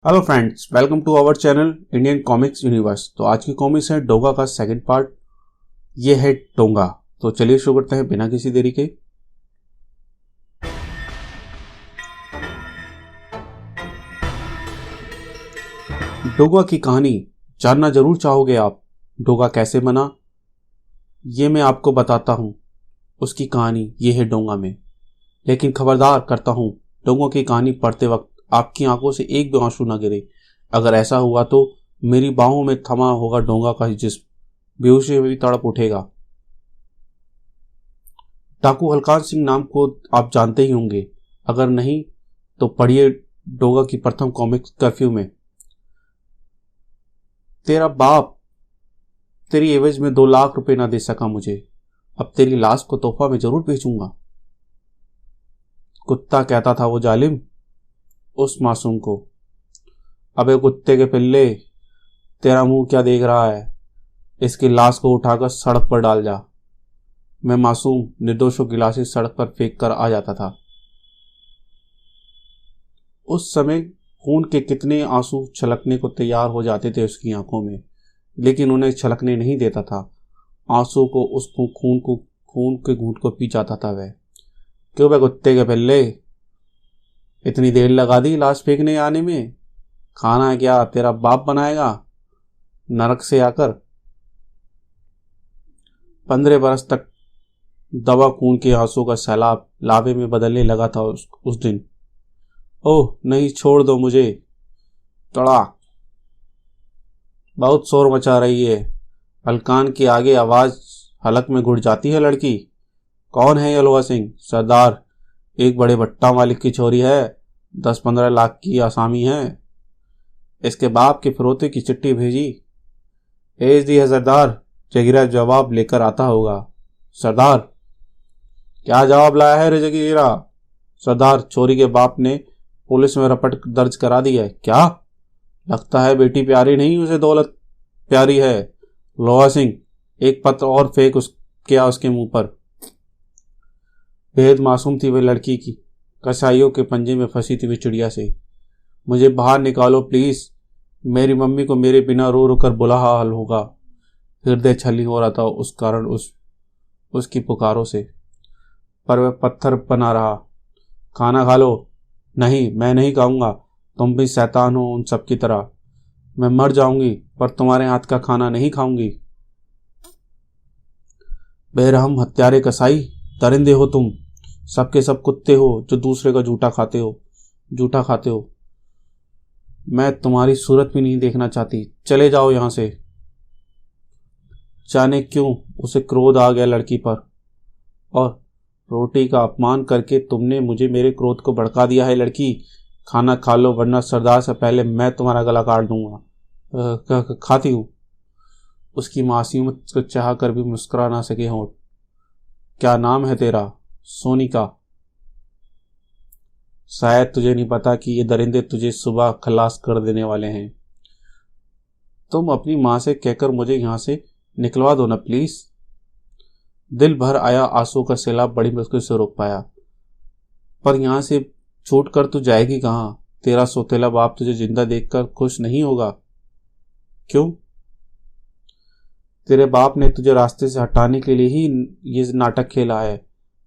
Hello friends, welcome to our channel Indian comics universe. तो आज की कॉमिक्स है डोंगा का सेकंड पार्ट। ये है डोंगा। तो चलिए शुरू करते हैं बिना किसी देरी के। डोंगा की कहानी जानना जरूर चाहोगे आप। डोंगा कैसे बना ये मैं आपको बताता हूँ। उसकी कहानी ये है डोंगा में। लेकिन खबरदार करता हूँ, डोंगा की कहानी पढ़ते वक्त आपकी आंखों से एक भी आंसू न गिरे। अगर ऐसा हुआ तो मेरी बाहों में थमा होगा डोंगा का जिस्म बेहोशी में भी तड़प उठेगा। डाकू हलकान सिंह नाम को आप जानते ही होंगे। अगर नहीं तो पढ़िए डोंगा की प्रथम कॉमिक्स कर्फ्यू में। तेरा बाप तेरी एवज में 2 लाख रुपए ना दे सका मुझे। अब तेरी लाश को तोहफा में जरूर बेचूंगा। कुत्ता कहता था वो जालिम उस मासूम को। अबे कुत्ते के पिल्ले, तेरा मुंह क्या देख रहा है? इसकी लाश को उठाकर सड़क पर डाल जा। मैं मासूम निर्दोषों की लाशें सड़क पर फेंक कर आ जाता था। उस समय खून के कितने आंसू छलकने को तैयार हो जाते थे उसकी आंखों में, लेकिन उन्हें छलकने नहीं देता था। आंसू को उसको खून के घूंट को पी जाता था वह। क्यों बे कुत्ते के पिल्ले, इतनी देर लगा दी लाश फेंकने आने में? खाना क्या तेरा बाप बनाएगा नरक से आकर? 15 बरस तक दवा खून के आंसू का सैलाब लावे में बदलने लगा था उस दिन। ओह नहीं, छोड़ दो मुझे। तड़ाक, बहुत शोर मचा रही है। हलकान की आगे आवाज हलक में घुट जाती है लड़की। कौन है यलवा सिंह? सरदार, एक बड़े भट्टा मालिक की छोरी है। 10-15 लाख की आसामी है। इसके बाप के फिरौते की चिट्ठी भेज दी है सरदार। जगीरा जवाब लेकर आता होगा। सरदार, क्या जवाब लाया है रे जगीरा? सरदार, छोरी के बाप ने पुलिस में रपट दर्ज करा दी है। क्या? लगता है बेटी प्यारी नहीं, उसे दौलत प्यारी है। लोहा सिंह, एक पत्र और फेंक क्या उसके मुंह पर। बेहद मासूम थी वह लड़की की, कसाईयों के पंजे में फंसी थी वह चिड़िया से। मुझे बाहर निकालो प्लीज। मेरी मम्मी को मेरे बिना रो रो कर बुरा हाल होगा। हृदय छली हो रहा था उस कारण उसकी पुकारों से, पर वह पत्थर बना रहा। खाना खा लो। नहीं, मैं नहीं खाऊंगा। तुम भी शैतान हो उन सब की तरह। मैं मर जाऊंगी पर तुम्हारे हाथ का खाना नहीं खाऊंगी। बेरहम हत्यारे कसाई, दरिंदे हो तुम। सबके सब कुत्ते हो जो दूसरे का जूठा खाते हो। मैं तुम्हारी सूरत भी नहीं देखना चाहती। चले जाओ यहां से। जाने क्यों उसे क्रोध आ गया लड़की पर, और रोटी का अपमान करके तुमने मुझे मेरे क्रोध को भड़का दिया है। लड़की, खाना खा लो वरना सरदार से पहले मैं तुम्हारा गला काट दूंगा। खाती हूँ। उसकी मासूमियत को चाह कर भी मुस्कुरा ना सके होंठ। क्या नाम है तेरा? सोनिका। शायद तुझे नहीं पता कि ये दरिंदे तुझे सुबह खलास कर देने वाले हैं। तुम अपनी माँ से कहकर मुझे यहां से निकलवा दो ना प्लीज। दिल भर आया आंसू का सैलाब बड़ी मुश्किल से रोक पाया। पर यहां से छूट कर तू जाएगी कहाँ? तेरा सौतेला बाप तुझे जिंदा देखकर खुश नहीं होगा। क्यों? तेरे बाप ने तुझे रास्ते से हटाने के लिए ही ये नाटक खेला है।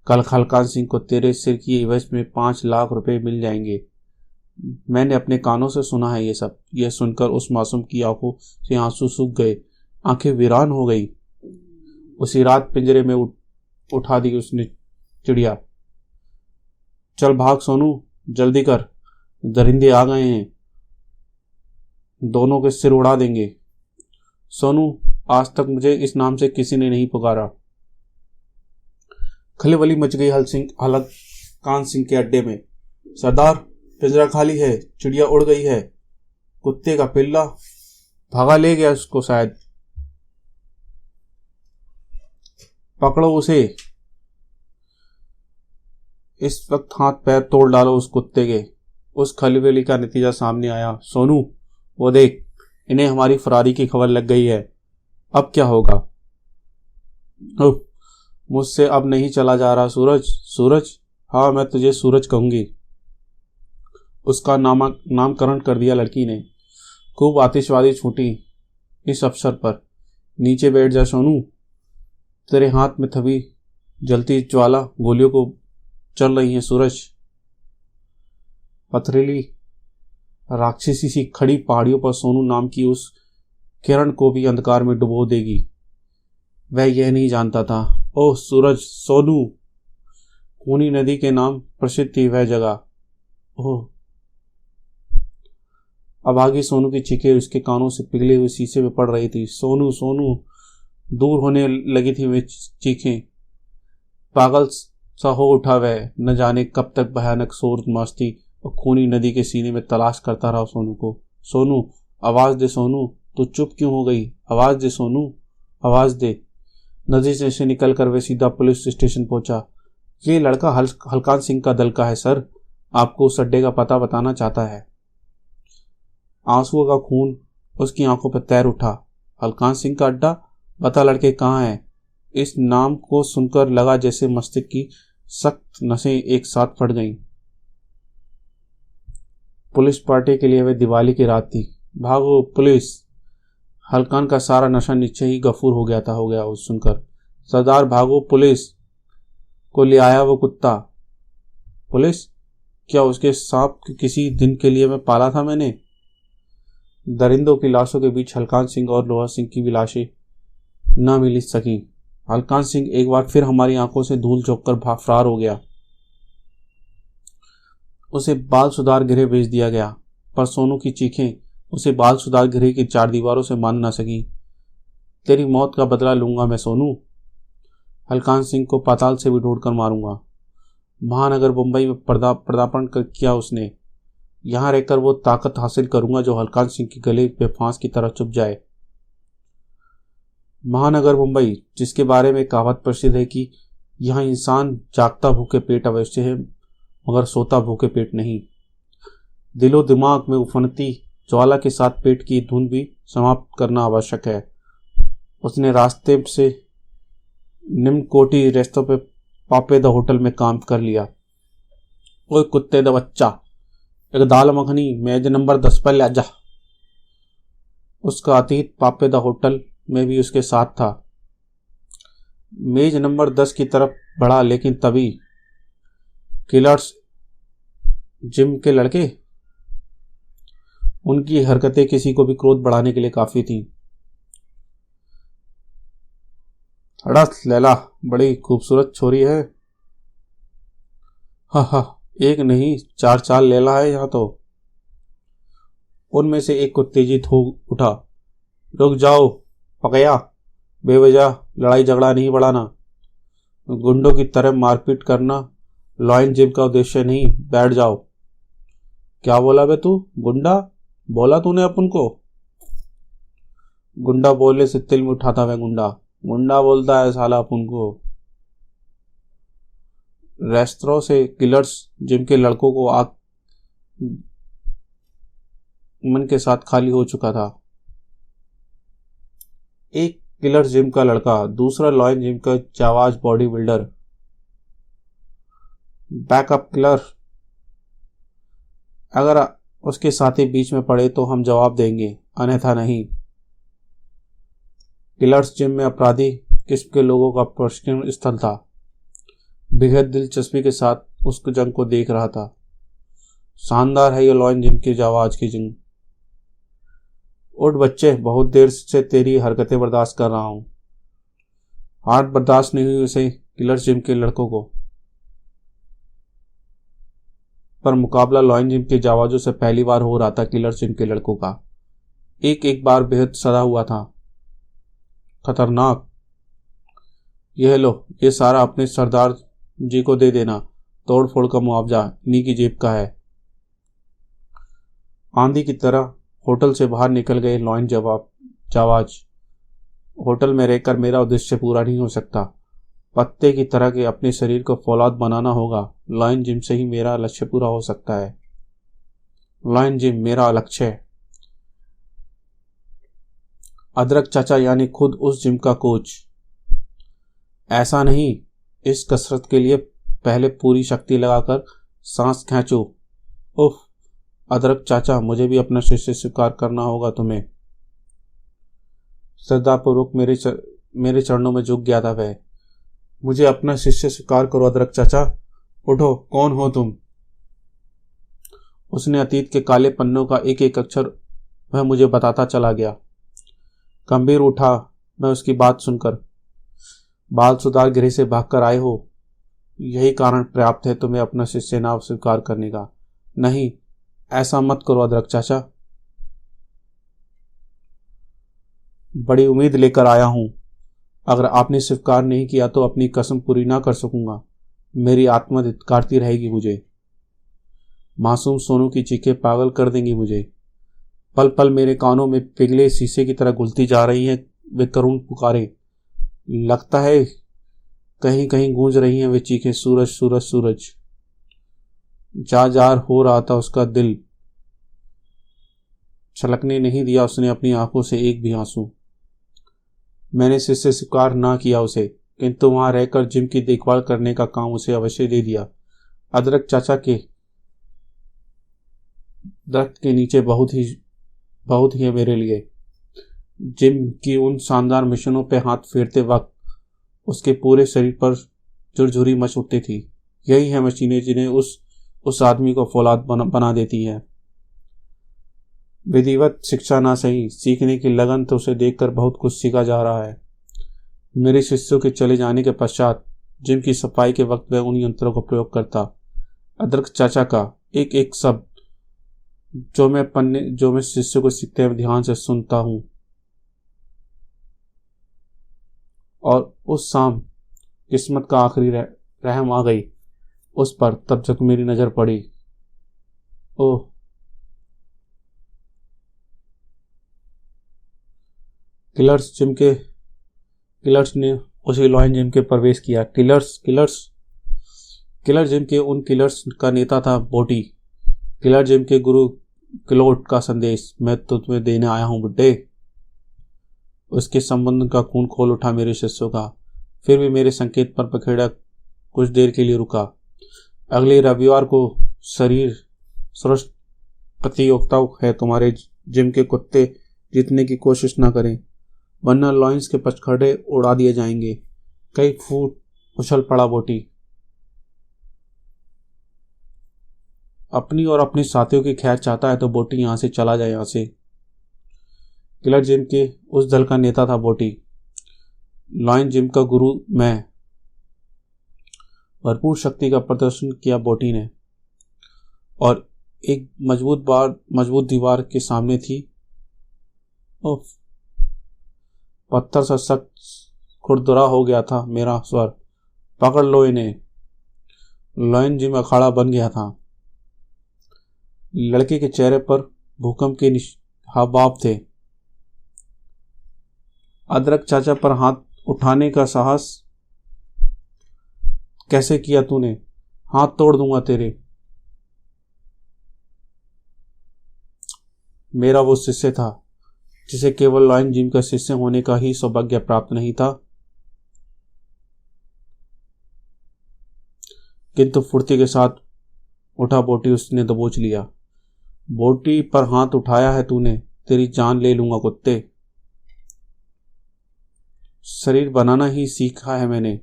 कल हलकान सिंह को तेरे सिर की एवज में 5 लाख रुपए मिल जाएंगे। मैंने अपने कानों से सुना है ये सब। यह सुनकर उस मासूम की आंखों से आंसू सूख गए, आंखें वीरान हो गई। उसी रात पिंजरे में उठा दी उसने चिड़िया। चल भाग सोनू, जल्दी कर, दरिंदे आ गए हैं। दोनों के सिर उड़ा देंगे। सोनू, आज तक मुझे इस नाम से किसी ने नहीं पुकारा। खलबली मच गई हलकान सिंह के अड्डे में। सरदार, पिंजरा खाली है, चिड़िया उड़ गई है। कुत्ते का पिल्ला भागा ले गया उसको शायद। पकड़ो उसे। इस वक्त हाथ पैर तोड़ डालो उस कुत्ते के। उस खलबली का नतीजा सामने आया। सोनू, वो देख, इन्हें हमारी फरारी की खबर लग गई है। अब क्या होगा? मुझसे अब नहीं चला जा रहा सूरज। सूरज? हाँ, मैं तुझे सूरज कहूंगी। उसका नामकरण कर दिया लड़की ने। खूब आतिशबाजी छूटी इस अवसर पर। नीचे बैठ जा सोनू, तेरे हाथ में थवी जलती ज्वाला गोलियों को चल रही है सूरज। पथरीली राक्षसी सी खड़ी पहाड़ियों पर सोनू नाम की उस किरण को भी अंधकार में डुबो देगी। वह यह नहीं जानता था। ओह सूरज, सोनू, खूनी नदी के नाम प्रसिद्ध थी वह जगह। ओह, अभागी सोनू की चीखें उसके कानों से पिघले हुए शीशे में पड़ रही थी। सोनू सोनू, दूर होने लगी थी वे चीखें। पागल सा हो उठा वह। न जाने कब तक भयानक शोर मस्ती और खूनी नदी के सीने में तलाश करता रहा सोनू को। सोनू, आवाज दे सोनू, तू चुप क्यों हो गई? आवाज दे सोनू, आवाज दे। नदी से निकलकर वह सीधा पुलिस स्टेशन पहुंचा। ये लड़का हलकान सिंह का दल का है सर, आपको उस अड्डे का पता बताना चाहता है। आंसुओं का खून उसकी आंखों पर तैर उठा। हलकान सिंह का अड्डा? बता लड़के, कहाँ है? इस नाम को सुनकर लगा जैसे मस्तिष्क की सख्त नसें एक साथ फट गईं। पुलिस पार्टी के लिए वह दिवाली की रात थी। भागो पुलिस। हलकान का सारा नशा नीचे ही गफूर हो गया उस सुनकर। सरदार भागो, पुलिस को ले आया वो कुत्ता। पुलिस? क्या उसके सांप किसी दिन के लिए मैं पाला था मैंने? दरिंदों की लाशों के बीच हलकान सिंह और लोहा सिंह की भी लाशें न मिल सकी। हलकान सिंह एक बार फिर हमारी आंखों से धूल झोंककर फरार हो गया। उसे बाल सुधार गृह भेज दिया गया, पर सोनू की चीखें उसे बाल सुधार गृह की चार दीवारों से बांध न सकी। तेरी मौत का बदला लूंगा मैं सोनू। हलकान सिंह को पाताल से भी ढूंढकर मारूंगा। महानगर मुंबई में पदार्पण किया उसने। यहां रहकर वो ताकत हासिल करूंगा जो हलकान सिंह के गले पे फांस की तरह चुभ जाए। महानगर मुंबई, जिसके बारे में कहावत प्रसिद्ध है कि यहाँ इंसान जागता भूखे पेट अवश्य है मगर सोता भूखे पेट नहीं। दिलो दिमाग में उफनती ज्वाला के साथ पेट की धुन भी समाप्त करना आवश्यक है। उसने रास्ते से निम्न कोटि रेस्तों पे पापे द होटल में काम कर लिया। ओए कुत्ते द बच्चा, एक दाल मखनी मेज नंबर 10 पर ले जा। उसका अतीत पापे द होटल में भी उसके साथ था। मेज नंबर 10 की तरफ बढ़ा, लेकिन तभी किलर्स जिम के लड़के। उनकी हरकतें किसी को भी क्रोध बढ़ाने के लिए काफी थी। अड़स लैला, बड़ी खूबसूरत छोरी है। हा, एक नहीं 4 लैला है यहाँ तो। उनमें से एक को तेजित हो उठा। रुक जाओ पकया, बेवजह लड़ाई झगड़ा नहीं बढ़ाना। गुंडों की तरह मारपीट करना लॉयन जिम का उद्देश्य नहीं। बैठ जाओ। क्या बोला बे तू? गुंडा बोला तूने अपन को? गुंडा बोलने से तिल में उठाता वह गुंडा बोलता है साला अपन को। रेस्तरां से किलर्स जिम के लड़कों को आग मन के साथ खाली हो चुका था। एक किलर्स जिम का लड़का, दूसरा लॉयन जिम का जावाज बॉडी बिल्डर। Backup killer. अगर उसके साथी बीच में पड़े तो हम जवाब देंगे, अन्यथा नहीं। किलर्स जिम में अपराधी किस्म के लोगों का प्रशिक्षण स्थल था। बेहद दिलचस्पी के साथ उस जंग को देख रहा था। शानदार है ये लॉयन जिम की जावाज की जंग। उठ बच्चे, बहुत देर से तेरी हरकतें बर्दाश्त कर रहा हूं। हार्ट बर्दाश्त नहीं हुई उसे किलर्स जिम के लड़कों को, पर मुकाबला लॉयन जिम के जावाजों से पहली बार हो रहा था किलर्स जिम के लड़कों का। एक बार बेहद सड़ा हुआ था, खतरनाक। यह लो, ये सारा अपने सरदार जी को दे देना। तोड़ फोड़ का मुआवजा इन्हीं की जेब का है। आंधी की तरह होटल से बाहर निकल गए लॉयन जावाज। होटल में रहकर मेरा उद्देश्य पूरा नहीं हो सकता। पत्ते की तरह के अपने शरीर को फौलाद बनाना होगा। लॉयन जिम से ही मेरा लक्ष्य पूरा हो सकता है। लॉयन जिम मेरा लक्ष्य है। अदरक चाचा यानी खुद उस जिम का कोच। ऐसा नहीं, इस कसरत के लिए पहले पूरी शक्ति लगाकर सांस खींचो। उफ, अदरक चाचा, मुझे भी अपना शिष्य स्वीकार करना होगा तुम्हें। श्रद्धापूर्वक मेरे चरणों में झुक गया था वह। मुझे अपना शिष्य स्वीकार करो अदरक चाचा। उठो, कौन हो तुम? उसने अतीत के काले पन्नों का एक एक अक्षर वह मुझे बताता चला गया। गंभीर उठा मैं उसकी बात सुनकर। बाल सुधार गृह से भागकर आए हो, यही कारण पर्याप्त है तुम्हें अपना शिष्य नाम स्वीकार करने का। नहीं, ऐसा मत करो अदरक चाचा। बड़ी उम्मीद लेकर आया हूं। अगर आपने स्वीकार नहीं किया तो अपनी कसम पूरी ना कर सकूंगा। मेरी आत्मा धिक्कारती रहेगी मुझे। मासूम सोनू की चीखें पागल कर देंगी मुझे। पल पल मेरे कानों में पिघले शीशे की तरह घुलती जा रही हैं वे करुण पुकारे। लगता है कहीं कहीं गूंज रही हैं वे चीखें, सूरज सूरज सूरज। जार हो रहा था उसका दिल। छलकने नहीं दिया उसने अपनी आंखों से एक भी आंसू। मैंने शिष्य स्वीकार ना किया उसे, किंतु वहां रहकर जिम की देखभाल करने का काम उसे अवश्य दे दिया। अदरक चाचा के दरख्त के नीचे बहुत ही है मेरे लिए। जिम की उन शानदार मिशनों पे हाथ फेरते वक्त उसके पूरे शरीर पर झुरझुरी मच उठती थी। यही है मशीनें जिन्हें उस आदमी को फौलाद बना देती है। विधिवत शिक्षा ना सही, सीखने की लगन तो उसे देखकर बहुत कुछ सीखा जा रहा है। मेरे शिष्यों के चले जाने के पश्चात जिम की सफाई के वक्त वह उन्हीं यंत्रों का प्रयोग करता। अदरक चाचा का एक एक शब्द जो मैं शिष्य को सीखते हुए ध्यान से सुनता हूं। और उस शाम किस्मत का आखिरी रहम आ गई उस पर, तब जब मेरी नजर पड़ी। ओह, किलर्स ने उसी लॉयन जिम के प्रवेश किया। किलर जिम के उन किलर्स का नेता था बोटी। किलर जिम के गुरु क्लोट का संदेश मैं तो तुम्हें देने आया हूं बुड्ढे। उसके संबंध का खून खोल उठा मेरे शिष्यों का। फिर भी मेरे संकेत पर पखेड़ा कुछ देर के लिए रुका। अगले रविवार को शरीर श्रेष्ठ प्रतियोगिता है। तुम्हारे जिम के कुत्ते जीतने की कोशिश ना करें, वरना लॉयंस के पचखड़े उड़ा दिए जाएंगे। कई फुट उछल पड़ा बोटी। अपनी और अपने साथियों की खैर चाहता है तो बोटी यहां से चला जाए यहां से। किलर जिम के उस दल का नेता था बोटी। लॉयन जिम का गुरु मैं। भरपूर शक्ति का प्रदर्शन किया बोटी ने और एक मजबूत दीवार के सामने थी। पत्थर सा सख्त खुरदुरा हो गया था मेरा स्वर। पकड़ लो इन्हें। लॉयन जिम अखाड़ा बन गया था। लड़के के चेहरे पर भूकंप के हाव थे। अदरक चाचा पर हाथ उठाने का साहस कैसे किया तूने? हाथ तोड़ दूंगा तेरे। मेरा वो शिष्य था जिसे केवल लॉयन जिम का शिष्य होने का ही सौभाग्य प्राप्त नहीं था, किंतु फुर्ती के साथ उठा बोटी उसने दबोच लिया। बोटी पर हाथ उठाया है तूने, तेरी जान ले लूंगा कुत्ते। शरीर बनाना ही सीखा है मैंने।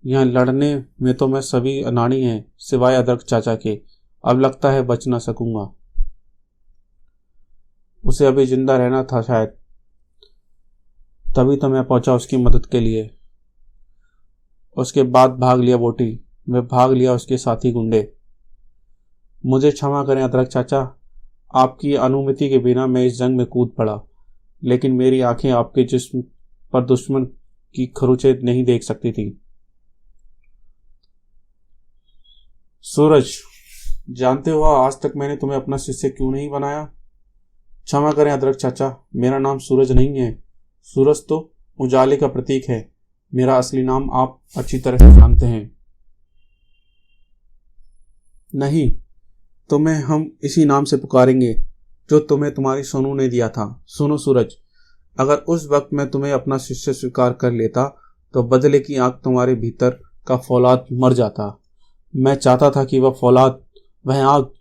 यहाँ लड़ने में तो मैं सभी अनाड़ी हैं सिवाय अदरक चाचा के। अब लगता है बच ना सकूंगा। उसे अभी जिंदा रहना था शायद, तभी तो मैं पहुंचा उसकी मदद के लिए। उसके बाद भाग लिया बोटी। मैं भाग लिया उसके साथी गुंडे। मुझे क्षमा करें अदरक चाचा, आपकी अनुमति के बिना मैं इस जंग में कूद पड़ा, लेकिन मेरी आंखें आपके जिस्म पर दुश्मन की खरोंचें नहीं देख सकती थी। सूरज, जानते हो आज तक मैंने तुम्हें अपना शिष्य क्यों नहीं बनाया? क्षमा करें अदरक चाचा, मेरा नाम सूरज नहीं है। सूरज तो उजाले का प्रतीक है। मेरा असली नाम आप अच्छी तरह से जानते हैं। नहीं, तुम्हें हम इसी नाम से पुकारेंगे जो तुम्हें तुम्हारी सोनू ने दिया था। सुनो सूरज, अगर उस वक्त मैं तुम्हें अपना शिष्य स्वीकार कर लेता तो बदले की आग तुम्हारे भीतर का फौलाद मर जाता। मैं चाहता था कि वह आग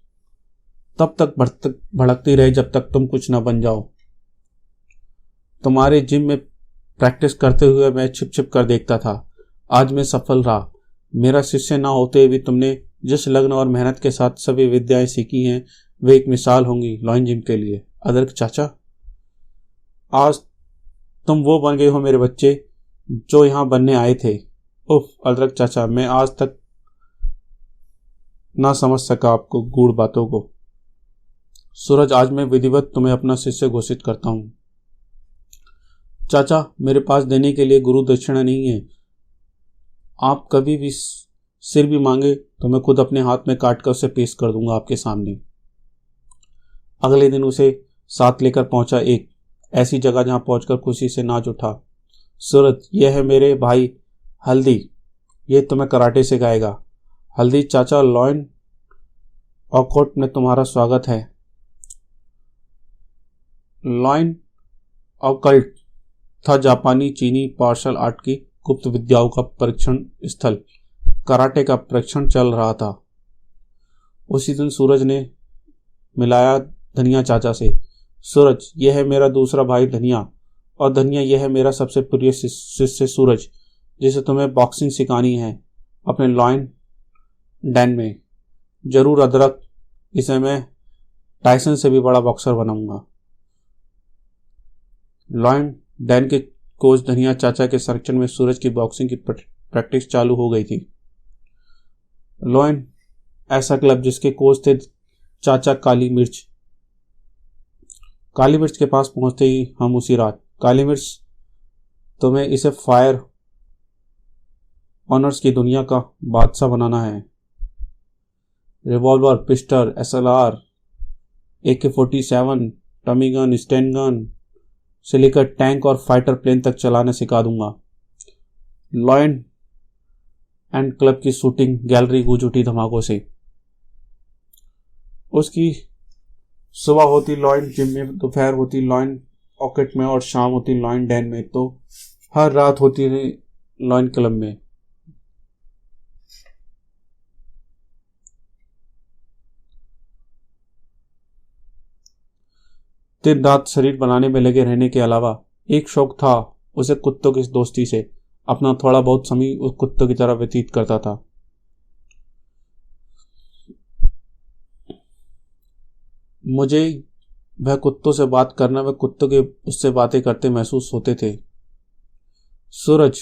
तब तक भड़कती रहे जब तक तुम कुछ न बन जाओ। तुम्हारे जिम में प्रैक्टिस करते हुए मैं छिप छिप कर देखता था। आज मैं सफल रहा। मेरा शिष्य ना होते भी तुमने जिस लगन और मेहनत के साथ सभी विद्याएं सीखी हैं वे एक मिसाल होंगी लॉयन जिम के लिए। अदरक चाचा, आज तुम वो बन गए हो मेरे बच्चे जो यहाँ बनने आए थे। उफ अदरक चाचा, मैं आज तक ना समझ सका आपको गूढ़ बातों को। सूरज, आज मैं विधिवत तुम्हें अपना शिष्य घोषित करता हूँ। चाचा, मेरे पास देने के लिए गुरु दक्षिणा नहीं है। आप कभी भी सिर भी मांगे तो मैं खुद अपने हाथ में काट कर उसे पेश कर दूंगा आपके सामने। अगले दिन उसे साथ लेकर पहुंचा एक ऐसी जगह जहां पहुंचकर खुशी से नाच उठा। सूरज, यह है मेरे भाई हल्दी, यह तुम्हें कराटे सिखाएगा। हल्दी चाचा, लॉयन ऑकॉट में तुम्हारा स्वागत है। लॉयन ऑकल्ट था जापानी चीनी मार्शल आर्ट की गुप्त विद्याओं का परीक्षण स्थल। कराटे का परीक्षण चल रहा था। उसी दिन सूरज ने मिलाया धनिया चाचा से। सूरज, यह है मेरा दूसरा भाई धनिया, और धनिया यह है मेरा सबसे प्रिय शिष्य सूरज, जिसे तुम्हें बॉक्सिंग सिखानी है अपने लॉयन डैन में। जरूर अदरक, इसे मैं टाइसन से भी बड़ा बॉक्सर बनाऊंगा। लॉयन डैन के कोच धनिया चाचा के संरक्षण में सूरज की बॉक्सिंग की प्रैक्टिस चालू हो गई थी। लॉयन ऐसा क्लब जिसके कोच थे चाचा काली मिर्च। काली मिर्च के पास पहुंचते ही हम उसी रात, काली मिर्च, तुम्हें इसे फायर ऑनर्स की दुनिया का बादशाह बनाना है। Revolver, pistol, SLR, AK-47, tommy gun, stand gun से लेकर टैंक और फाइटर प्लेन तक चलाना सिखा दूंगा। लॉयन एंड क्लब की शूटिंग गैलरी गूंज उठी धमाकों से। उसकी सुबह होती लॉयन जिम में, दोपहर होती लॉयन ऑकेट में और शाम होती लॉयन डैन में, तो हर रात होती लॉयन क्लब में। दिन रात शरीर बनाने में लगे रहने के अलावा एक शौक था उसे कुत्तों की दोस्ती से। अपना थोड़ा बहुत समय उस कुत्तों की तरह व्यतीत करता था। मुझे वह कुत्तों से बात करना, वह कुत्तों के उससे बातें करते महसूस होते थे। सूरज,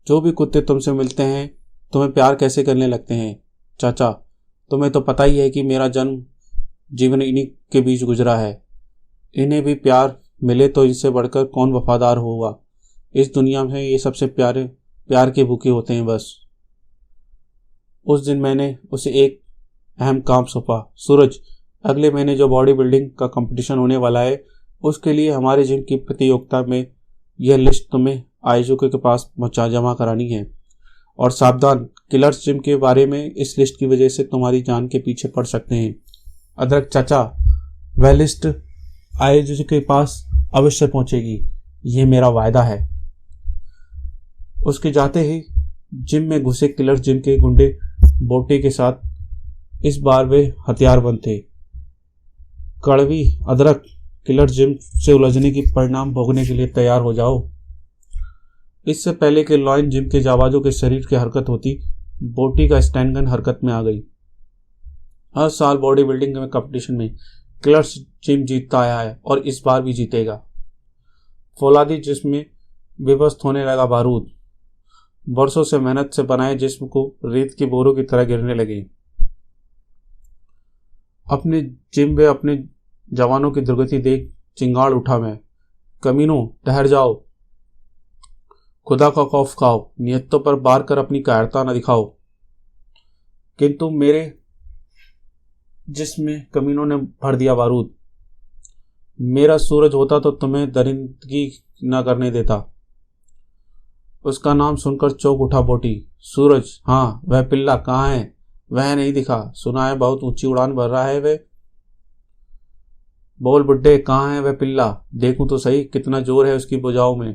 जो भी कुत्ते तुमसे मिलते हैं तुम्हें प्यार कैसे करने लगते हैं। चाचा, तुम्हें तो पता ही है कि मेरा जन्म जीवन इन्हीं के बीच गुजरा है। इन्हें भी प्यार मिले तो इनसे बढ़कर कौन वफादार होगा। इस दुनिया में ये सबसे प्यार के भूखे होते हैं बस। उस दिन मैंने उसे एक अहम काम सौंपा। सूरज, अगले महीने जो बॉडी बिल्डिंग का कंपटीशन होने वाला है उसके लिए हमारे जिम की प्रतियोगिता में यह लिस्ट तुम्हें आयोजकों के पास जमा करानी है। और सावधान, किलर्स जिम के बारे में इस लिस्ट की वजह से तुम्हारी जान के पीछे पड़ सकते हैं। अदरक चाचा, वह लिस्ट आयोजक के पास अवश्य पहुंचेगी, यह मेरा वायदा है। उसके जाते ही जिम में घुसे किलर्स जिम के गुंडे बोटी के साथ। इस बार वे हथियारबंद थे। कड़वी अदरक, किलर जिम से उलझने की परिणाम भोगने के लिए तैयार हो जाओ। इससे पहले कि लॉयन जिम के जाबाजों के शरीर की हरकत होती, बोटी का स्टैंड गन हरकत में आ गई। हर साल बॉडी बिल्डिंग में कंपटीशन में किलर्स जिम जीतता आया है और इस बार भी जीतेगा। फौलादी जिस्म में विवस्त होने लगा बारूद। बरसों से मेहनत से बनाए जिस्म को रेत के बोरों की तरह गिरने लगे। अपने जिम में अपने जवानों की दुर्गति देख चिंगाड़ उठा मैं। कमीनों, ठहर जाओ, खुदा का खौफ खाओ, नियतों पर बार कर अपनी कायरता न दिखाओ। किंतु मेरे जिसमें कमीनों ने भर दिया बारूद। मेरा सूरज होता तो तुम्हें दरिंदगी न करने देता। उसका नाम सुनकर चौंक उठा बोटी। सूरज, हाँ, वह पिल्ला कहाँ है? वह नहीं दिखा। सुना है बहुत ऊंची उड़ान भर रहा है वह। बोल बुड्ढे, कहाँ है वह पिल्ला? देखूं तो सही कितना जोर है उसकी भुजाओं में।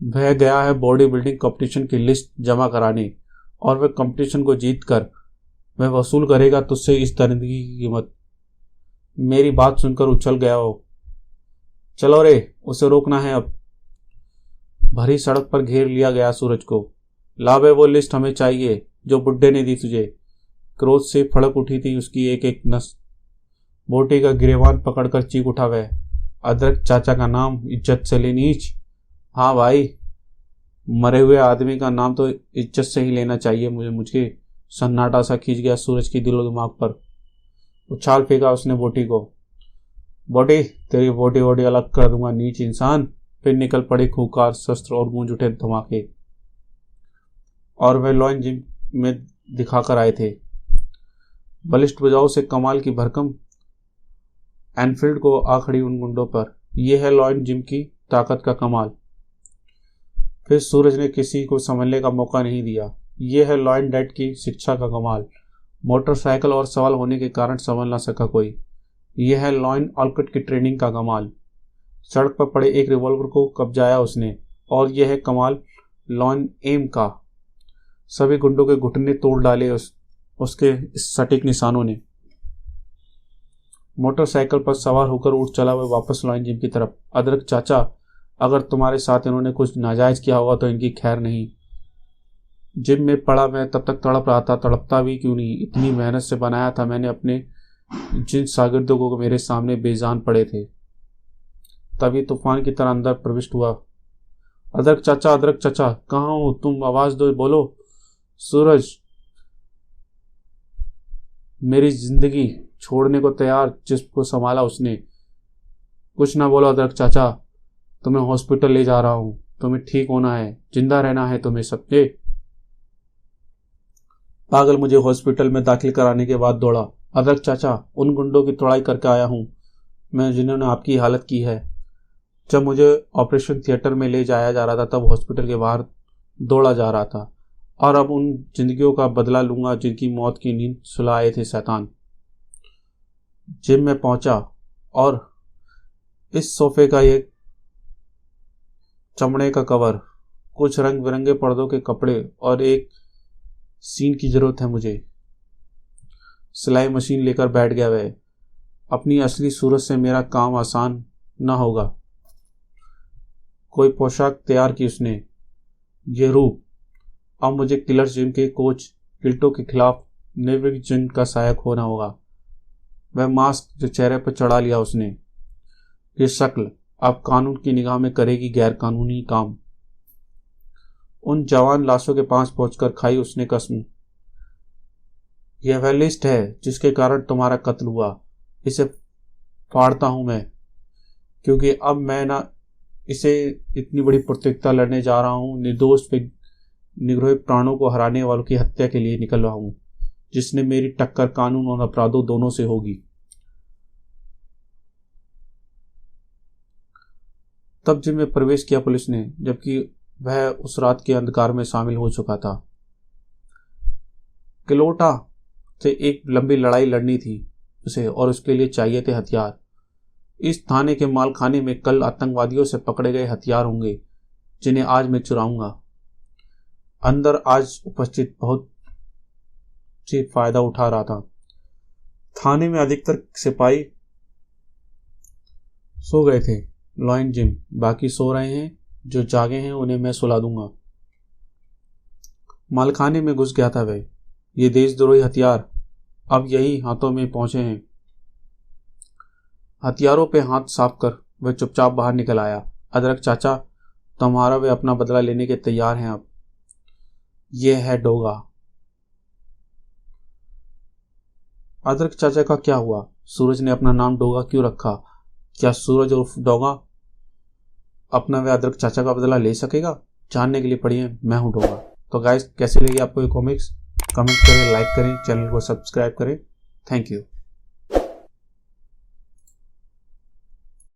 वह गया है बॉडी बिल्डिंग कंपटीशन की लिस्ट जमा कराने, और वह कंपटीशन को जीत कर वह वसूल करेगा तुझसे इस दरिंदगी की कीमत। मेरी बात सुनकर उछल गया हो। चलो रे, उसे रोकना है अब। भरी सड़क पर घेर लिया गया सूरज को। ला बे वो लिस्ट हमें चाहिए जो बुड्ढे ने दी तुझे। क्रोध से फड़क उठी थी उसकी एक एक नस। बोटी का गिरेबान पकड़कर चीख उठा वह। अदरक चाचा का नाम इज्जत से ले नीच। हाँ भाई, मरे हुए आदमी का नाम तो इज्जत से ही लेना चाहिए मुझे। सन्नाटा सा खींच गया सूरज की दिलो दिमाग पर। उछाल फेंका उसने बोटी को। बोटी, तेरी बोटी वोटी अलग कर दूंगा नीच इंसान। फिर निकल पड़े खूंखार शस्त्र और गूंज उठे धमाके। और वे लॉइन जिम में दिखाकर आए थे। बलिष्ठ भुजाओं से कमाल की भरकम एनफील्ड को आ खड़ी उन गुंडों पर। यह है लॉइन जिम की ताकत का कमाल। फिर सूरज ने किसी को समझने का मौका नहीं दिया। यह है लॉइन डैड की शिक्षा का कमाल। मोटरसाइकिल और सवाल होने के कारण समझ ना सका कोई। यह है लॉइन ऑलकट की ट्रेनिंग का कमाल। सड़क पर पड़े एक रिवॉल्वर को कब्जाया उसने। और यह है कमाल लॉइन एम का। सभी गुंडों के घुटने तोड़ डाले उसके सटीक निशानों ने। मोटरसाइकिल पर सवार होकर उठ चला वह वापस लॉइन जिम की तरफ। अदरक चाचा, अगर तुम्हारे साथ इन्होंने कुछ नाजायज किया होगा तो इनकी खैर नहीं। जिम में पड़ा मैं तब तक तड़प रहा था। तड़पता भी क्यों नहीं, इतनी मेहनत से बनाया था मैंने अपने। जिन शागिर्दों को मेरे सामने बेजान पड़े थे, तभी तूफान की तरह अंदर प्रविष्ट हुआ। अदरक चाचा कहाँ हो तुम? आवाज दो, बोलो। सूरज मेरी जिंदगी छोड़ने को तैयार जिसको संभाला उसने। कुछ ना बोलो अदरक चाचा, तुम्हें हॉस्पिटल ले जा रहा हूं। तुम्हें ठीक होना है, जिंदा रहना है तुम्हें सबके। पागल मुझे हॉस्पिटल में दाखिल कराने के बाद दौड़ा। अदरक चाचा, उन गुंडों की तोड़ाई करके आया हूं मैं जिन्होंने आपकी हालत की है। जब मुझे ऑपरेशन थिएटर में ले जाया जा रहा था तब हॉस्पिटल के बाहर दौड़ा जा रहा था। और अब उन जिंदगियों का बदला लूंगा जिनकी मौत की नींद सुलाए थे शैतान। जिम में पहुंचा और इस सोफे का एक चमड़े का कवर, कुछ रंग बिरंगे पर्दों के कपड़े और एक सीन की जरूरत है मुझे। सिलाई मशीन लेकर बैठ गया वह। अपनी असली सूरत से मेरा काम आसान न होगा। कोई पोशाक तैयार की उसने। ये रूप अब मुझे किलर्स जिम के कोच किल्टो के खिलाफ निर्विघ्न का सहायक होना होगा। वह मास्क जो चेहरे पर चढ़ा लिया उसने। ये शक्ल अब कानून की निगाह में करेगी गैर कानूनी काम। उन जवान लाशों के पास पहुंचकर खाई उसने कसम। यह वह लिस्ट है जिसके कारण तुम्हारा कत्ल हुआ। इसे फाड़ता हूं मैं, क्योंकि अब मैं ना इसे इतनी बड़ी प्रतियोगिता लड़ने जा रहा हूं। निर्दोष निग्रह प्राणों को हराने वालों की हत्या के लिए निकल रहा हूं, जिसने मेरी टक्कर कानून और अपराधों दोनों से होगी। तब जिम में प्रवेश किया पुलिस ने, जबकि वह उस रात के अंधकार में शामिल हो चुका था। किलोटा से एक लंबी लड़ाई लड़नी थी उसे, और उसके लिए चाहिए थे हथियार। इस थाने के मालखाने में कल आतंकवादियों से पकड़े गए हथियार होंगे जिन्हें आज मैं चुराऊंगा। अंदर आज उपस्थित बहुत से फायदा उठा रहा था। थाने में अधिकतर सिपाही सो गए थे। लॉइन जिम बाकी सो रहे हैं। जो जागे हैं उन्हें मैं सुला दूंगा। मालखाने में घुस गया था वह। ये देशद्रोही हथियार अब यही हाथों में पहुंचे हैं। हथियारों पे हाथ साफ कर वह चुपचाप बाहर निकल आया। अदरक चाचा, तुम्हारा वे अपना बदला लेने के तैयार हैं अब। यह है डोगा। अदरक चाचा का क्या हुआ? सूरज ने अपना नाम डोगा क्यों रखा? क्या सूरज उर्फ डोगा अपना वे अदरक चाचा का बदला ले सकेगा? जानने के लिए पढ़िए मैं हूं डोगा। तो गाइस, कैसे लगी आपको ये कॉमिक्स? कमेंट करें, लाइक करें, चैनल को सब्सक्राइब करें। Thank you.